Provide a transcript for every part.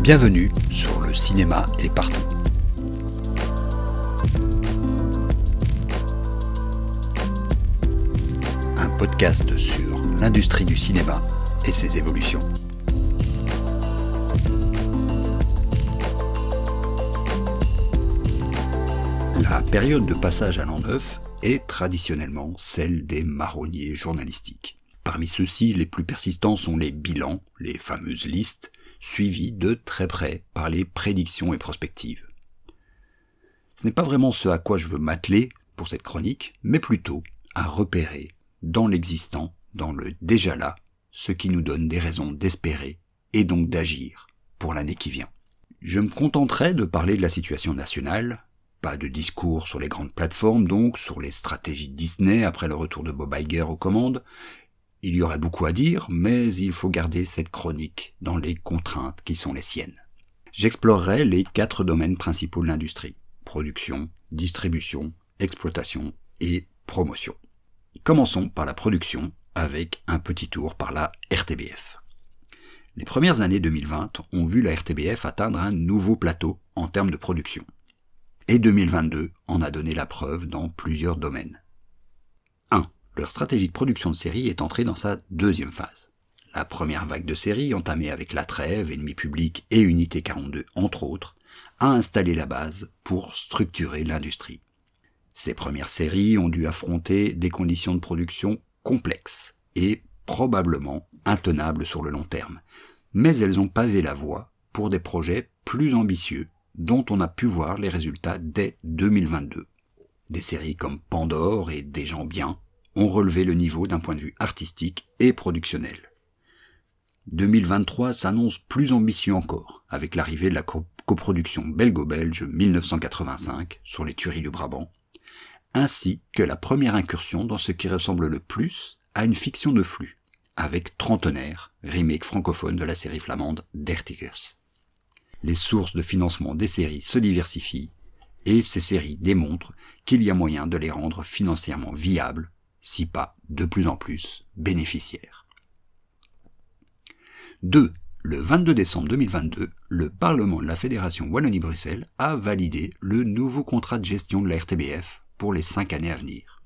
Bienvenue sur Le cinéma est partout. Un podcast sur l'industrie du cinéma et ses évolutions. La période de passage à l'an neuf est traditionnellement celle des marronniers journalistiques. Parmi ceux-ci, les plus persistants sont les bilans, les fameuses listes, suivies de très près par les prédictions et prospectives. Ce n'est pas vraiment ce à quoi je veux m'atteler pour cette chronique, mais plutôt à repérer dans l'existant, dans le déjà là, ce qui nous donne des raisons d'espérer et donc d'agir pour l'année qui vient. Je me contenterai de parler de la situation nationale, pas de discours sur les grandes plateformes donc, sur les stratégies de Disney après le retour de Bob Iger aux commandes. Il y aurait beaucoup à dire, mais il faut garder cette chronique dans les contraintes qui sont les siennes. J'explorerai les 4 domaines principaux de l'industrie: production, distribution, exploitation et promotion. Commençons par la production, avec un petit tour par la RTBF. Les premières années 2020 ont vu la RTBF atteindre un nouveau plateau en termes de production. Et 2022 en a donné la preuve dans plusieurs domaines. 1. Leur stratégie de production de séries est entrée dans sa deuxième phase. La première vague de séries, entamée avec La Trêve, Ennemi Public et Unité 42 entre autres, a installé la base pour structurer l'industrie. Ces premières séries ont dû affronter des conditions de production complexes et probablement intenables sur le long terme, mais elles ont pavé la voie pour des projets plus ambitieux dont on a pu voir les résultats dès 2022. Des séries comme Pandore et Des gens bien ont relevé le niveau d'un point de vue artistique et productionnel. 2023 s'annonce plus ambitieux encore, avec l'arrivée de la coproduction belgo-belge 1985 sur les tueries du Brabant, ainsi que la première incursion dans ce qui ressemble le plus à une fiction de flux, avec Trentenaire, remake francophone de la série flamande Dertigers. Les sources de financement des séries se diversifient, et ces séries démontrent qu'il y a moyen de les rendre financièrement viables, si pas de plus en plus bénéficiaires. 2. Le 22 décembre 2022, le Parlement de la Fédération Wallonie-Bruxelles a validé le nouveau contrat de gestion de la RTBF pour les 5 années à venir.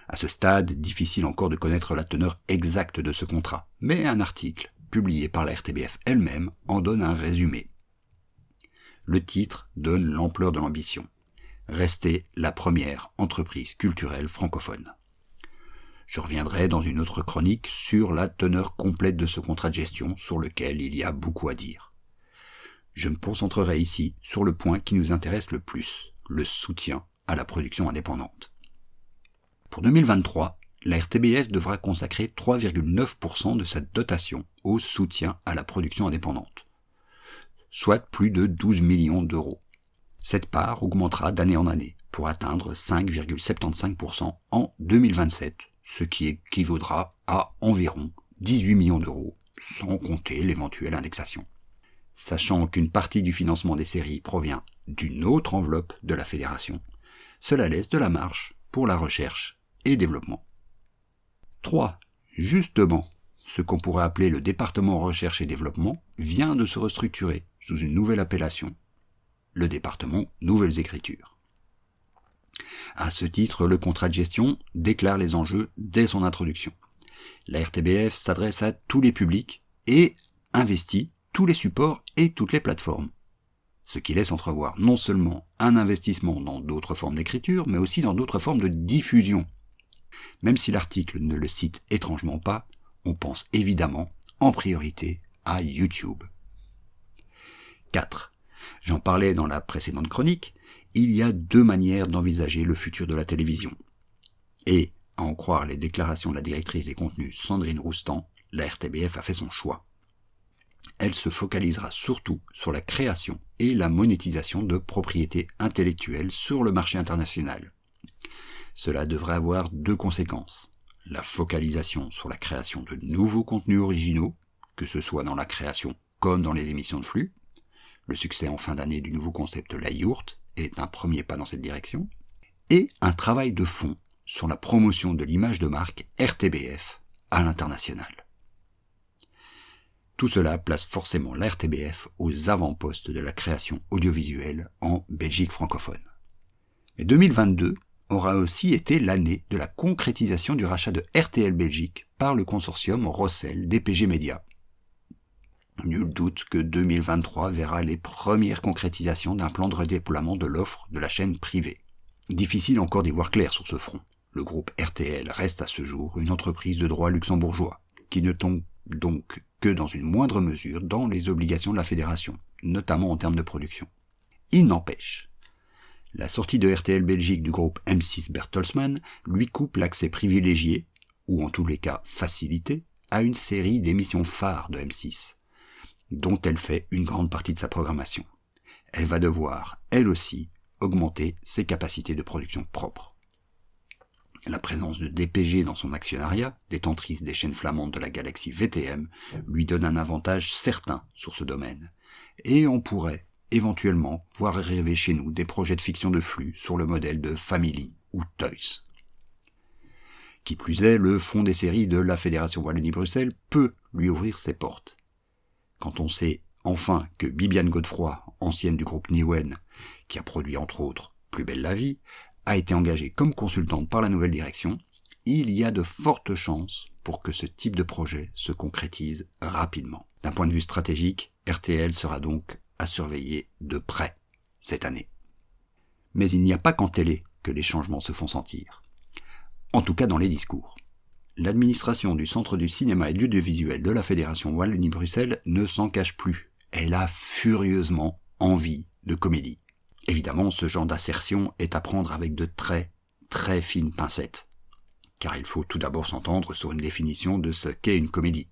À ce stade, difficile encore de connaître la teneur exacte de ce contrat, mais un article publié par la RTBF elle-même en donne un résumé. Le titre donne l'ampleur de l'ambition. Rester la première entreprise culturelle francophone. Je reviendrai dans une autre chronique sur la teneur complète de ce contrat de gestion sur lequel il y a beaucoup à dire. Je me concentrerai ici sur le point qui nous intéresse le plus, le soutien à la production indépendante. Pour 2023, la RTBF devra consacrer 3,9% de sa dotation au soutien à la production indépendante, soit plus de 12 millions d'euros. Cette part augmentera d'année en année pour atteindre 5,75% en 2027, ce qui équivaudra à environ 18 millions d'euros, sans compter l'éventuelle indexation. Sachant qu'une partie du financement des séries provient d'une autre enveloppe de la fédération, cela laisse de la marge pour la recherche et développement. 3. Justement, ce qu'on pourrait appeler le département recherche et développement vient de se restructurer sous une nouvelle appellation, le département Nouvelles Écritures. À ce titre, le contrat de gestion déclare les enjeux dès son introduction. La RTBF s'adresse à tous les publics et investit tous les supports et toutes les plateformes. Ce qui laisse entrevoir non seulement un investissement dans d'autres formes d'écriture, mais aussi dans d'autres formes de diffusion. Même si l'article ne le cite étrangement pas, on pense évidemment en priorité à YouTube. 4. J'en parlais dans la précédente chronique, il y a 2 manières d'envisager le futur de la télévision. Et, à en croire les déclarations de la directrice des contenus Sandrine Roustan, la RTBF a fait son choix. Elle se focalisera surtout sur la création et la monétisation de propriétés intellectuelles sur le marché international. Cela devrait avoir 2 conséquences. La focalisation sur la création de nouveaux contenus originaux, que ce soit dans la création comme dans les émissions de flux. Le succès en fin d'année du nouveau concept La Yourte est un premier pas dans cette direction. Et un travail de fond sur la promotion de l'image de marque RTBF à l'international. Tout cela place forcément la RTBF aux avant-postes de la création audiovisuelle en Belgique francophone. Mais 2022 aura aussi été l'année de la concrétisation du rachat de RTL Belgique par le consortium Rossel DPG Media. Nul doute que 2023 verra les premières concrétisations d'un plan de redéploiement de l'offre de la chaîne privée. Difficile encore d'y voir clair sur ce front. Le groupe RTL reste à ce jour une entreprise de droit luxembourgeois, qui ne tombe donc que dans une moindre mesure dans les obligations de la fédération, notamment en termes de production. Il n'empêche, la sortie de RTL Belgique du groupe M6 Bertelsmann lui coupe l'accès privilégié, ou en tous les cas facilité, à une série d'émissions phares de M6, dont elle fait une grande partie de sa programmation. Elle va devoir, elle aussi, augmenter ses capacités de production propres. La présence de DPG dans son actionnariat, détentrice des chaînes flamandes de la galaxie VTM, lui donne un avantage certain sur ce domaine. Et on pourrait, éventuellement, voir arriver chez nous des projets de fiction de flux sur le modèle de Family ou Toys. Qui plus est, le fonds des séries de la Fédération Wallonie-Bruxelles peut lui ouvrir ses portes. Quand on sait enfin que Bibiane Godefroy, ancienne du groupe Newen, qui a produit entre autres Plus belle la vie, a été engagée comme consultante par la nouvelle direction, il y a de fortes chances pour que ce type de projet se concrétise rapidement. D'un point de vue stratégique, RTL sera donc à surveiller de près cette année. Mais il n'y a pas qu'en télé que les changements se font sentir. En tout cas dans les discours. L'administration du Centre du cinéma et de l'audiovisuel de la Fédération Wallonie-Bruxelles ne s'en cache plus. Elle a furieusement envie de comédie. Évidemment, ce genre d'assertion est à prendre avec de très, très fines pincettes. Car il faut tout d'abord s'entendre sur une définition de ce qu'est une comédie.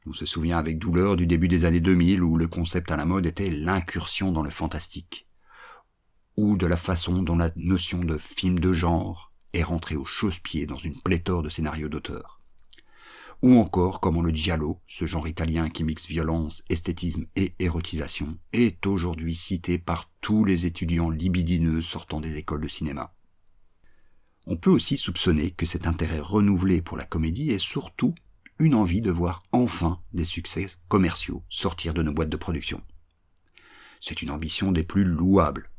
On se souvient avec douleur du début des années 2000 où le concept à la mode était l'incursion dans le fantastique. Ou de la façon dont la notion de film de genre est rentrée au chausse-pied dans une pléthore de scénarios d'auteurs. Ou encore comment le giallo, ce genre italien qui mixe violence, esthétisme et érotisation, est aujourd'hui cité par tous les étudiants libidineux sortant des écoles de cinéma. On peut aussi soupçonner que cet intérêt renouvelé pour la comédie est surtout une envie de voir enfin des succès commerciaux sortir de nos boîtes de production. C'est une ambition des plus louables.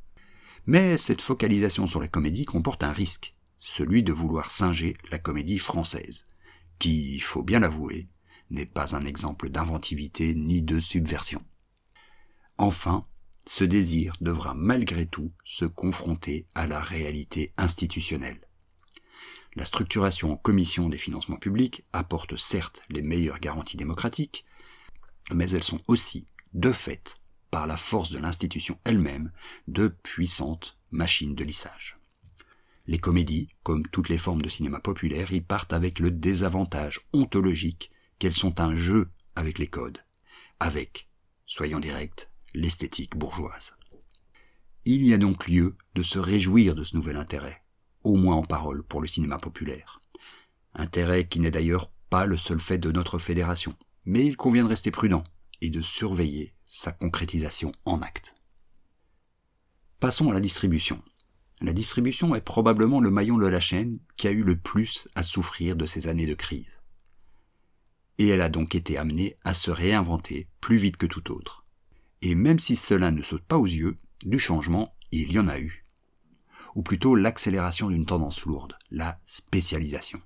Mais cette focalisation sur la comédie comporte un risque, celui de vouloir singer la comédie française, qui, il faut bien l'avouer, n'est pas un exemple d'inventivité ni de subversion. Enfin, ce désir devra malgré tout se confronter à la réalité institutionnelle. La structuration en commission des financements publics apporte certes les meilleures garanties démocratiques, mais elles sont aussi, de fait, par la force de l'institution elle-même, de puissantes machines de lissage. Les comédies, comme toutes les formes de cinéma populaire, y partent avec le désavantage ontologique qu'elles sont un jeu avec les codes, avec, soyons directs, l'esthétique bourgeoise. Il y a donc lieu de se réjouir de ce nouvel intérêt, au moins en parole pour le cinéma populaire. Intérêt qui n'est d'ailleurs pas le seul fait de notre fédération, mais il convient de rester prudent et de surveiller sa concrétisation en actes. Passons à la distribution. La distribution est probablement le maillon de la chaîne qui a eu le plus à souffrir de ces années de crise. Et elle a donc été amenée à se réinventer plus vite que tout autre. Et même si cela ne saute pas aux yeux, du changement, il y en a eu. Ou plutôt l'accélération d'une tendance lourde, la spécialisation.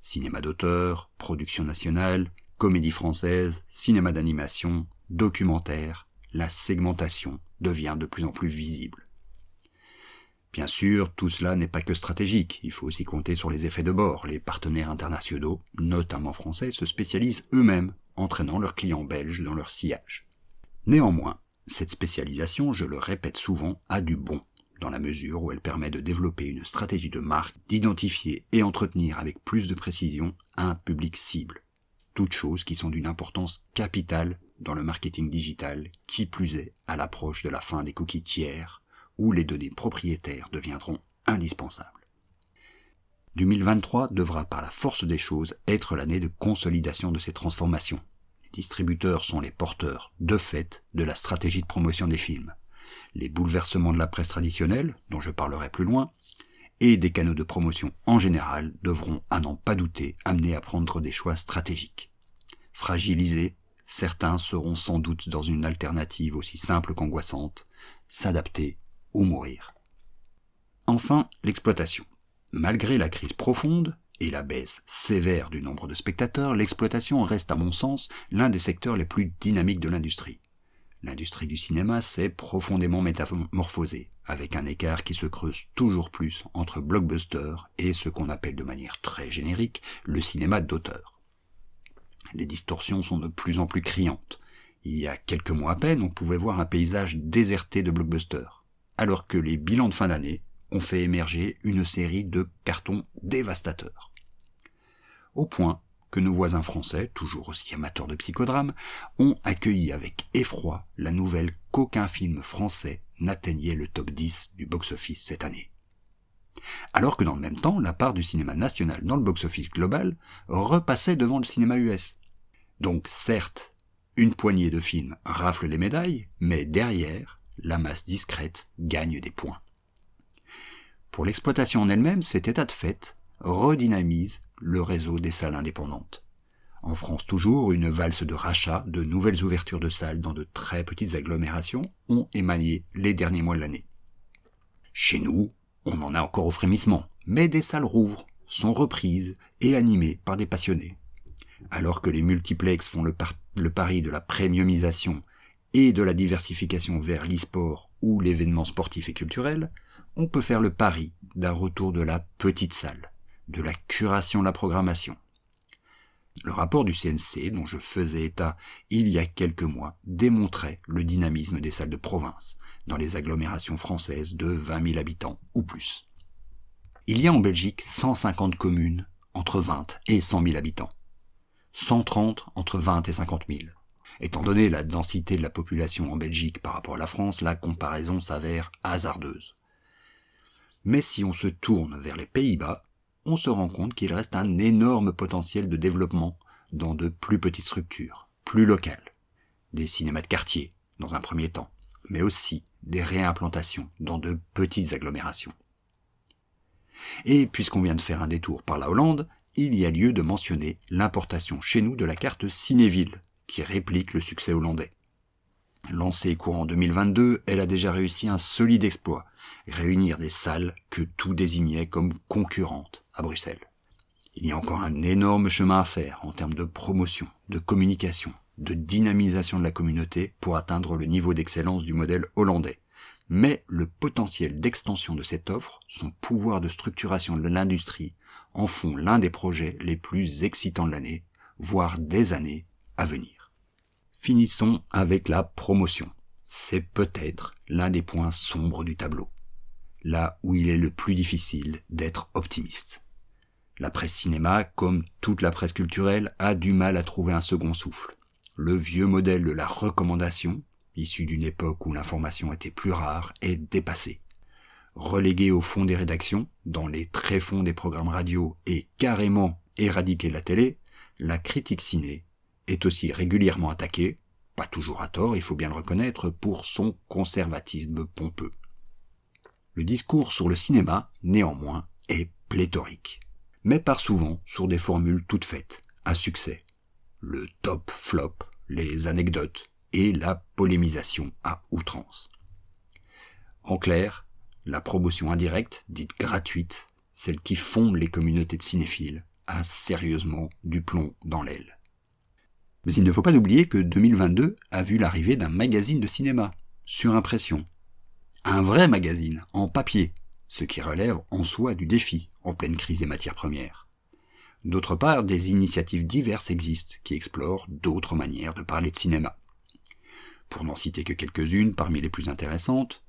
Cinéma d'auteur, production nationale, comédie française, cinéma d'animation, documentaire, la segmentation devient de plus en plus visible. Bien sûr, tout cela n'est pas que stratégique, il faut aussi compter sur les effets de bord. Les partenaires internationaux, notamment français, se spécialisent eux-mêmes, entraînant leurs clients belges dans leur sillage. Néanmoins, cette spécialisation, je le répète souvent, a du bon, dans la mesure où elle permet de développer une stratégie de marque, d'identifier et entretenir avec plus de précision un public cible. Toutes choses qui sont d'une importance capitale dans le marketing digital, qui plus est à l'approche de la fin des cookies tiers, où les données propriétaires deviendront indispensables. 2023 devra par la force des choses être l'année de consolidation de ces transformations. Les distributeurs sont les porteurs, de fait, de la stratégie de promotion des films. Les bouleversements de la presse traditionnelle, dont je parlerai plus loin, et des canaux de promotion en général devront, à n'en pas douter, amener à prendre des choix stratégiques. Fragiliser certains seront sans doute dans une alternative aussi simple qu'angoissante, s'adapter ou mourir. Enfin, l'exploitation. Malgré la crise profonde et la baisse sévère du nombre de spectateurs, l'exploitation reste à mon sens l'un des secteurs les plus dynamiques de l'industrie. L'industrie du cinéma s'est profondément métamorphosée, avec un écart qui se creuse toujours plus entre blockbuster et ce qu'on appelle de manière très générique le cinéma d'auteur. Les distorsions sont de plus en plus criantes. Il y a quelques mois à peine, on pouvait voir un paysage déserté de blockbusters, alors que les bilans de fin d'année ont fait émerger une série de cartons dévastateurs. Au point que nos voisins français, toujours aussi amateurs de psychodrame, ont accueilli avec effroi la nouvelle qu'aucun film français n'atteignait le top 10 du box-office cette année. Alors que dans le même temps, la part du cinéma national dans le box-office global repassait devant le cinéma US. Donc certes, une poignée de films rafle les médailles, mais derrière, la masse discrète gagne des points. Pour l'exploitation en elle-même, cet état de fait redynamise le réseau des salles indépendantes. En France toujours, une valse de rachats, de nouvelles ouvertures de salles dans de très petites agglomérations ont émaillé les derniers mois de l'année. Chez nous, on en a encore au frémissement, mais des salles rouvrent, sont reprises et animées par des passionnés. Alors que les multiplex font le pari de la premiumisation et de la diversification vers l'e-sport ou l'événement sportif et culturel, on peut faire le pari d'un retour de la petite salle, de la curation de la programmation. Le rapport du CNC, dont je faisais état il y a quelques mois, démontrait le dynamisme des salles de province, dans les agglomérations françaises de 20 000 habitants ou plus. Il y a en Belgique 150 communes entre 20 et 100 000 habitants, 130 entre 20 et 50 000. Étant donné la densité de la population en Belgique par rapport à la France, la comparaison s'avère hasardeuse. Mais si on se tourne vers les Pays-Bas, on se rend compte qu'il reste un énorme potentiel de développement dans de plus petites structures, plus locales. Des cinémas de quartier, dans un premier temps, mais aussi des réimplantations dans de petites agglomérations. Et puisqu'on vient de faire un détour par la Hollande, il y a lieu de mentionner l'importation chez nous de la carte Cinéville, qui réplique le succès hollandais. Lancée courant 2022, elle a déjà réussi un solide exploit, réunir des salles que tout désignait comme concurrentes à Bruxelles. Il y a encore un énorme chemin à faire en termes de promotion, de communication, de dynamisation de la communauté pour atteindre le niveau d'excellence du modèle hollandais. Mais le potentiel d'extension de cette offre, son pouvoir de structuration de l'industrie, en font l'un des projets les plus excitants de l'année, voire des années à venir. Finissons avec la promotion. C'est peut-être l'un des points sombres du tableau. Là où il est le plus difficile d'être optimiste. La presse cinéma, comme toute la presse culturelle, a du mal à trouver un second souffle. Le vieux modèle de la recommandation, issu d'une époque où l'information était plus rare, est dépassé. Relégué au fond des rédactions, dans les tréfonds des programmes radio et carrément éradiqué de la télé, la critique ciné est aussi régulièrement attaquée, pas toujours à tort, il faut bien le reconnaître, pour son conservatisme pompeux. Le discours sur le cinéma, néanmoins, est pléthorique, mais part souvent sur des formules toutes faites, à succès. Le top-flop, les anecdotes et la polémisation à outrance. En clair, la promotion indirecte, dite gratuite, celle qui fonde les communautés de cinéphiles, a sérieusement du plomb dans l'aile. Mais il ne faut pas oublier que 2022 a vu l'arrivée d'un magazine de cinéma, sur impression. Un vrai magazine, en papier, ce qui relève en soi du défi, en pleine crise des matières premières. D'autre part, des initiatives diverses existent qui explorent d'autres manières de parler de cinéma. Pour n'en citer que quelques-unes parmi les plus intéressantes,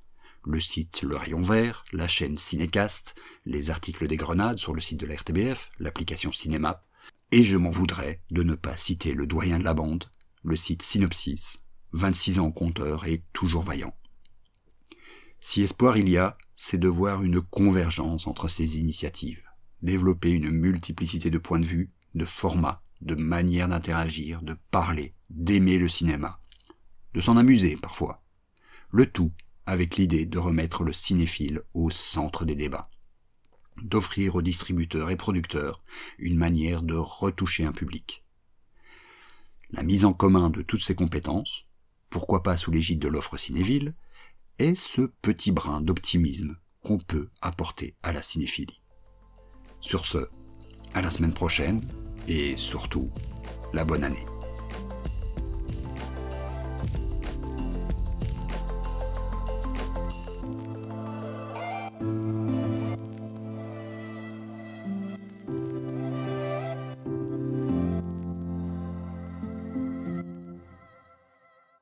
le site Le Rayon Vert, la chaîne Cinécast, les articles des Grenades sur le site de la RTBF, l'application Cinéma, et je m'en voudrais de ne pas citer le doyen de la bande, le site Synopsis, 26 ans au compteur et toujours vaillant. Si espoir il y a, c'est de voir une convergence entre ces initiatives, développer une multiplicité de points de vue, de formats, de manières d'interagir, de parler, d'aimer le cinéma, de s'en amuser parfois. Le tout avec l'idée de remettre le cinéphile au centre des débats, d'offrir aux distributeurs et producteurs une manière de retoucher un public. la mise en commun de toutes ces compétences, pourquoi pas sous l'égide de l'offre cinéville, est ce petit brin d'optimisme qu'on peut apporter à la cinéphilie. Sur ce, à la semaine prochaine, et surtout, la bonne année.